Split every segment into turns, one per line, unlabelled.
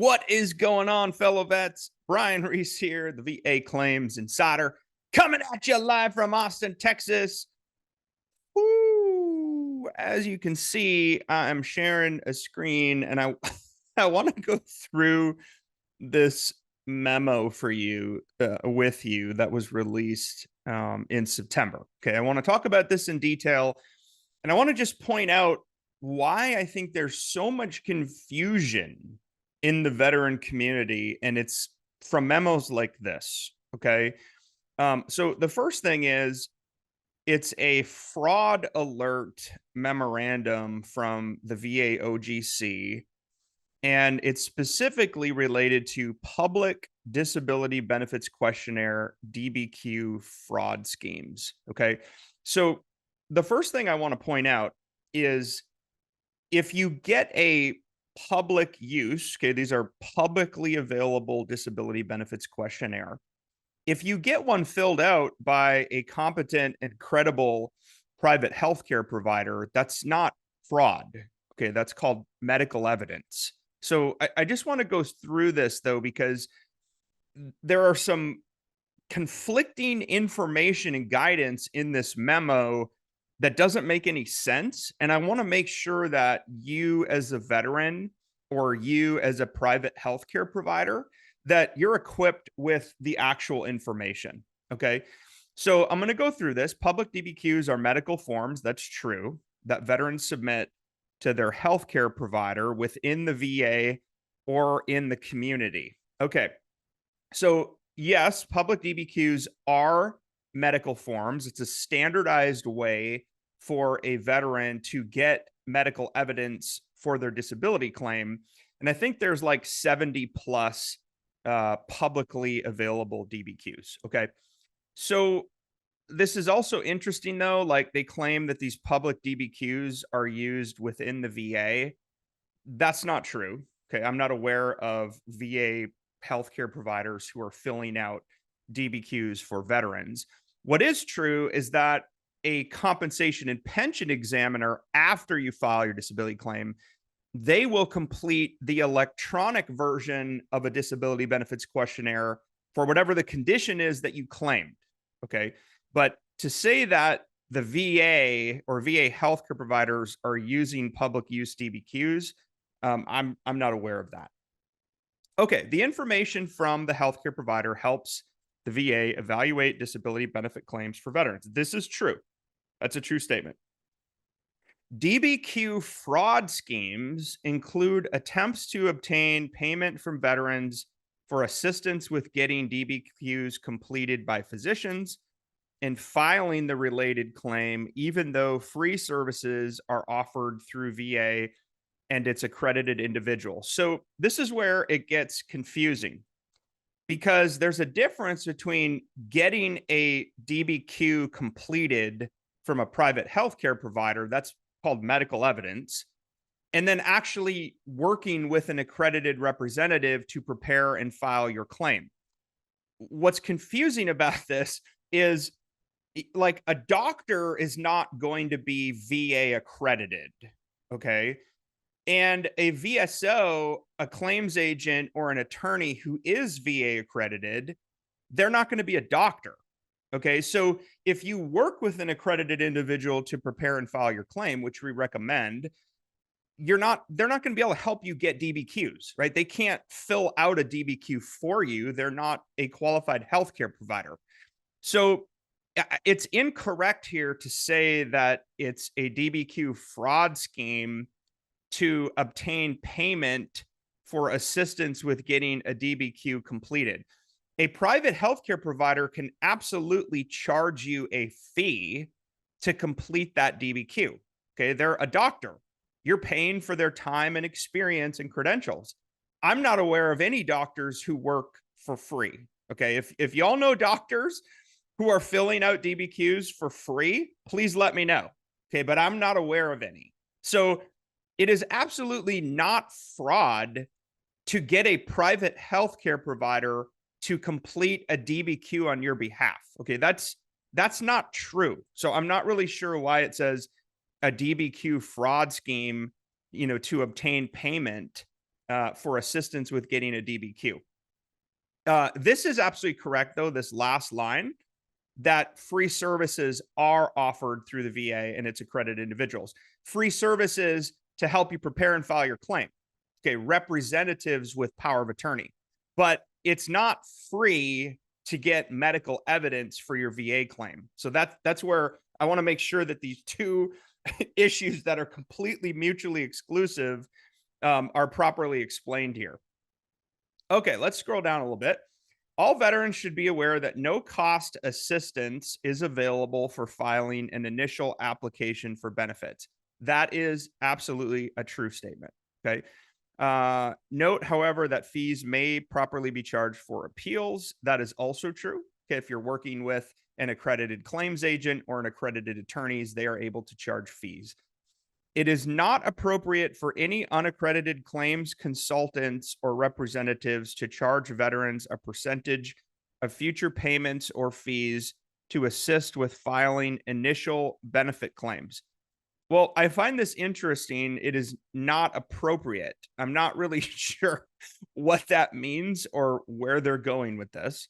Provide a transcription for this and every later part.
What is going on, fellow vets? Brian Reese here, the VA Claims Insider, coming at you live from Austin, Texas. Woo! As you can see, I'm sharing a screen, and I want to go through this memo for you, with you, that was released in September. Okay, I want to talk about this in detail, and I want to just point out why I think there's so much confusion in the veteran community, and it's from memos like this. Okay. So the first thing is it's a fraud alert memorandum from the VA OGC, and it's specifically related to Public Disability Benefits Questionnaire DBQ fraud schemes. Okay. So the first thing I want to point out is if you get a public use, okay, these are publicly available disability benefits questionnaire. If you get one filled out by a competent and credible private healthcare provider, that's not fraud. Okay, that's called medical evidence. So I just want to go through this though, because there are some conflicting information and guidance in this memo that doesn't make any sense. And I want to make sure that you as a veteran or you as a private healthcare provider, that you're equipped with the actual information. Okay. So I'm going to go through this. Public DBQs are medical forms. That's true, that veterans submit to their healthcare provider within the VA or in the community. Okay. So yes, public DBQs are medical forms. It's a standardized way for a veteran to get medical evidence for their disability claim. And I think there's like 70 plus publicly available DBQs. Okay. So this is also interesting though, like they claim that these public DBQs are used within the VA. That's not true. Okay. I'm not aware of VA healthcare providers who are filling out DBQs for veterans. What is true is that a compensation and pension examiner, after you file your disability claim, they will complete the electronic version of a disability benefits questionnaire for whatever the condition is that you claimed. Okay. But to say that the VA or VA healthcare providers are using public use DBQs, I'm not aware of that. Okay. The information from the healthcare provider helps the VA evaluate disability benefit claims for veterans. This is true. That's a true statement. DBQ fraud schemes include attempts to obtain payment from veterans for assistance with getting DBQs completed by physicians and filing the related claim, even though free services are offered through VA and its accredited individual. So this is where it gets confusing, because there's a difference between getting a DBQ completed from a private healthcare provider, that's called medical evidence, and then actually working with an accredited representative to prepare and file your claim. What's confusing about this is, like, a doctor is not going to be VA accredited, okay? And a VSO, a claims agent, or an attorney who is VA accredited, they're not going to be a doctor. Okay. So if you work with an accredited individual to prepare and file your claim, which we recommend, they're not going to be able to help you get DBQs, right? They can't fill out a DBQ for you. They're not a qualified healthcare provider. So it's incorrect here to say that it's a DBQ fraud scheme to obtain payment for assistance with getting a DBQ completed. A private healthcare provider can absolutely charge you a fee to complete that DBQ. Okay. They're a doctor. You're paying for their time and experience and credentials. I'm not aware of any doctors who work for free. Okay. If y'all know doctors who are filling out DBQs for free, please let me know. Okay. But I'm not aware of any. So it is absolutely not fraud to get a private healthcare provider to complete a DBQ on your behalf. Okay, that's not true. So I'm not really sure why it says a DBQ fraud scheme, to obtain payment for assistance with getting a DBQ. This is absolutely correct, though, this last line, that free services are offered through the VA and its accredited individuals. Free services to help you prepare and file your claim. Okay, representatives with power of attorney. But it's not free to get medical evidence for your VA claim. So that's where I want to make sure that these two issues that are completely mutually exclusive are properly explained here. Okay, let's scroll down a little bit. All veterans should be aware that no cost assistance is available for filing an initial application for benefits. That is absolutely a true statement. Okay. Note, however, that fees may properly be charged for appeals. That is also true. Okay, if you're working with an accredited claims agent or an accredited attorneys, they are able to charge fees. It is not appropriate for any unaccredited claims consultants or representatives to charge veterans a percentage of future payments or fees to assist with filing initial benefit claims. Well, I find this interesting. It is not appropriate. I'm not really sure what that means or where they're going with this.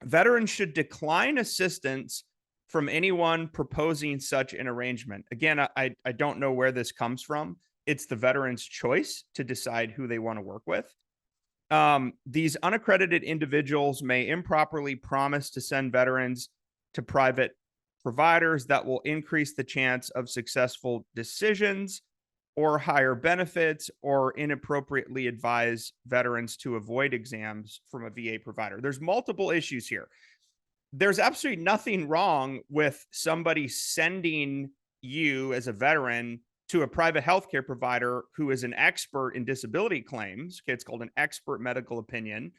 Veterans should decline assistance from anyone proposing such an arrangement. Again, I don't know where this comes from. It's the veteran's choice to decide who they want to work with. These unaccredited individuals may improperly promise to send veterans to private providers that will increase the chance of successful decisions or higher benefits, or inappropriately advise veterans to avoid exams from a VA provider. There's multiple issues here. There's absolutely nothing wrong with somebody sending you as a veteran to a private healthcare provider who is an expert in disability claims. Okay, it's called an expert medical opinion.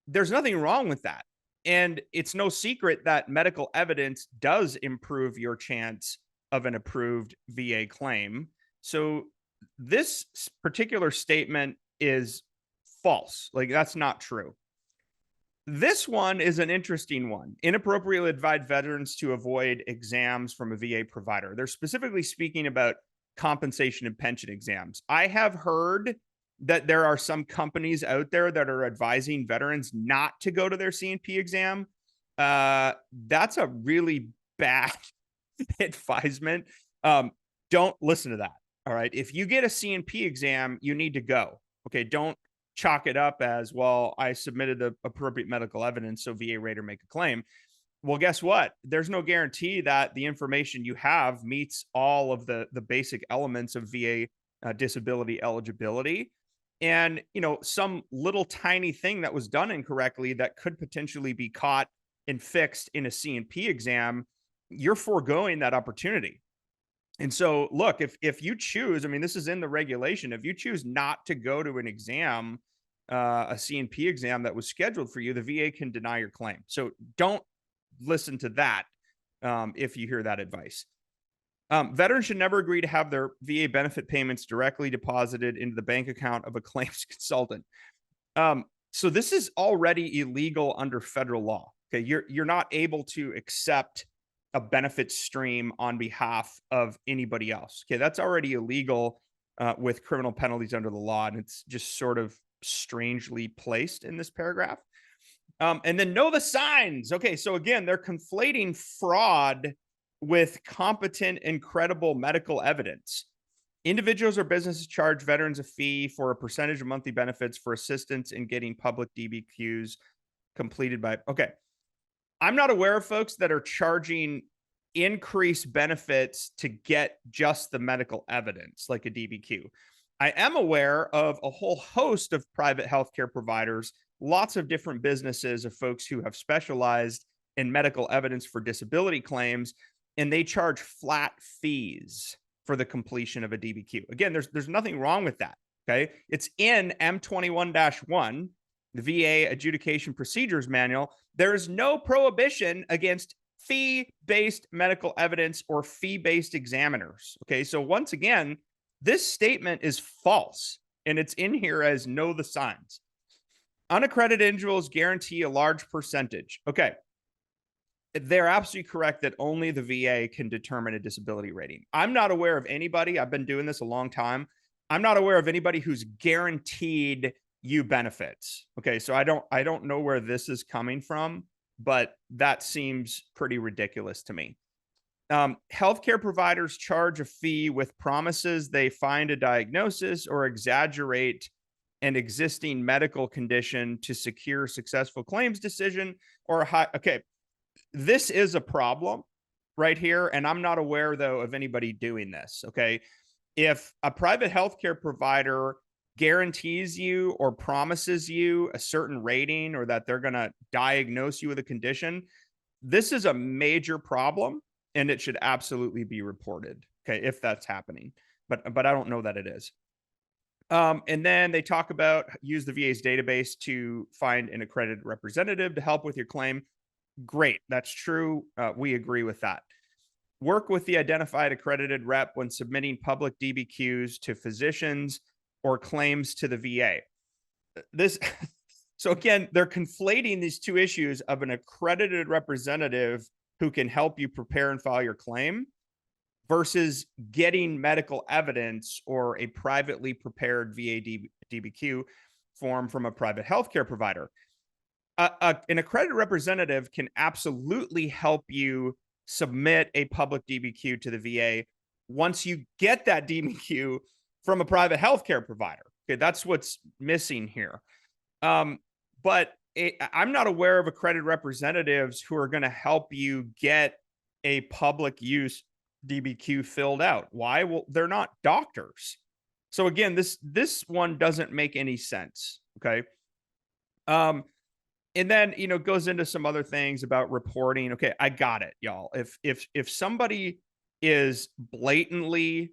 There's nothing wrong with that. And it's no secret that medical evidence does improve your chance of an approved VA claim. So this particular statement is false. Like, that's not true. This one is an interesting one. Inappropriately advise veterans to avoid exams from a VA provider. They're specifically speaking about compensation and pension exams. I have heard that there are some companies out there that are advising veterans not to go to their C&P exam. That's a really bad advisement. Don't listen to that. All right. If you get a C&P exam, you need to go. Okay. Don't chalk it up as, well, I submitted the appropriate medical evidence, so VA rater make a claim. Well, guess what? There's no guarantee that the information you have meets all of the basic elements of VA disability eligibility. And, you know, some little tiny thing that was done incorrectly that could potentially be caught and fixed in a C&P exam, you're foregoing that opportunity. And so, look, if you choose, I mean, this is in the regulation, if you choose not to go to an exam, a C&P exam that was scheduled for you, the VA can deny your claim. So don't listen to that if you hear that advice. Veterans should never agree to have their VA benefit payments directly deposited into the bank account of a claims consultant. So this is already illegal under federal law. Okay, you're not able to accept a benefit stream on behalf of anybody else. Okay, that's already illegal with criminal penalties under the law, and it's just sort of strangely placed in this paragraph. And then know the signs. Okay, so again, they're conflating fraud with competent and credible medical evidence. Individuals or businesses charge veterans a fee for a percentage of monthly benefits for assistance in getting public DBQs completed by. Okay, I'm not aware of folks that are charging increased benefits to get just the medical evidence like a DBQ. I am aware of a whole host of private healthcare providers, lots of different businesses of folks who have specialized in medical evidence for disability claims, and they charge flat fees for the completion of a DBQ. Again, there's nothing wrong with that. Okay, it's in M21-1, the VA Adjudication Procedures Manual. There is no prohibition against fee-based medical evidence or fee-based examiners. Okay, so once again, this statement is false, and it's in here as know the signs. Unaccredited individuals guarantee a large percentage. Okay, they're absolutely correct that only the VA can determine a disability rating. I'm not aware of anybody, I've been doing this a long time, I'm not aware of anybody who's guaranteed you benefits. Okay, so I don't know where this is coming from, but that seems pretty ridiculous to me. Healthcare providers charge a fee with promises they find a diagnosis or exaggerate an existing medical condition to secure successful claims decision or a high. Okay, this is a problem right here, and I'm not aware though of anybody doing this. Okay, if a private healthcare provider guarantees you or promises you a certain rating or that they're going to diagnose you with a condition, this is a major problem and it should absolutely be reported. Okay, if that's happening, but I don't know that it is. And then they talk about use the VA's database to find an accredited representative to help with your claim. Great, that's true. We agree with that. Work with the identified accredited rep when submitting public DBQs to physicians or claims to the VA. This, so again, they're conflating these two issues of an accredited representative who can help you prepare and file your claim versus getting medical evidence or a privately prepared VA DBQ form from a private healthcare provider. An accredited representative can absolutely help you submit a public DBQ to the VA once you get that DBQ from a private healthcare provider. Okay, that's what's missing here. But I'm not aware of accredited representatives who are going to help you get a public use DBQ filled out. Why? Well, they're not doctors. So again, this one doesn't make any sense. Okay. And then, you know, goes into some other things about reporting. Okay, I got it, y'all. If somebody is blatantly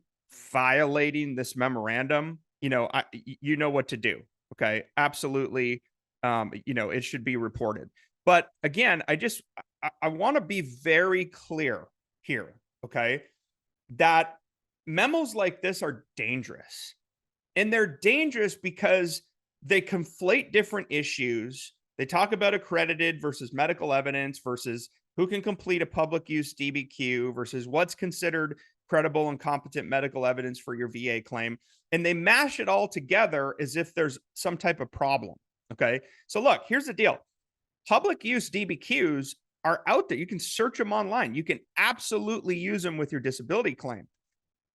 violating this memorandum, you know, you know what to do. Okay, absolutely. You know, it should be reported. But again, I want to be very clear here. Okay, that memos like this are dangerous, and they're dangerous because they conflate different issues. They talk about accredited versus medical evidence versus who can complete a public use DBQ versus what's considered credible and competent medical evidence for your VA claim. And they mash it all together as if there's some type of problem. Okay. So look, here's the deal. Public use DBQs are out there. You can search them online. You can absolutely use them with your disability claim.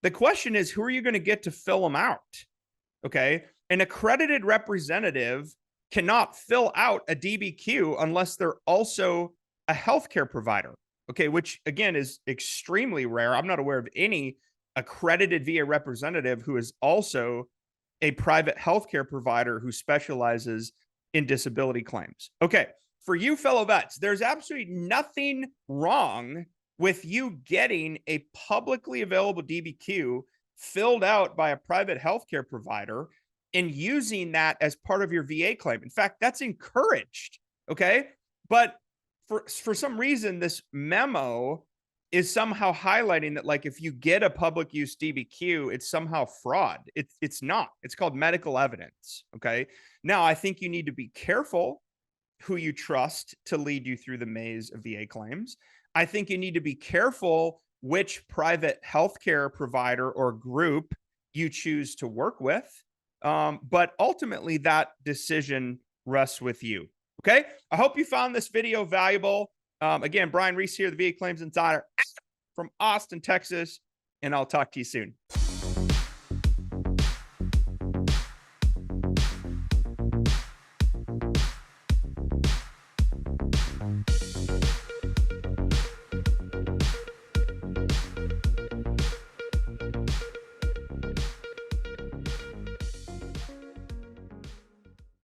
The question is, who are you going to get to fill them out? Okay. An accredited representative cannot fill out a DBQ unless they're also a healthcare provider. Okay, which again is extremely rare. I'm not aware of any accredited VA representative who is also a private healthcare provider who specializes in disability claims. Okay, for you fellow vets, there's absolutely nothing wrong with you getting a publicly available DBQ filled out by a private healthcare provider and using that as part of your VA claim. In fact, that's encouraged. Okay. But for some reason, this memo is somehow highlighting that, like, if you get a public use DBQ, it's somehow fraud. It's not. It's called medical evidence. Okay. Now, I think you need to be careful who you trust to lead you through the maze of VA claims. I think you need to be careful which private healthcare provider or group you choose to work with. But ultimately, that decision rests with you. Okay. I hope you found this video valuable. Again, Brian Reese here, the VA Claims Insider from Austin, Texas, and I'll talk to you soon.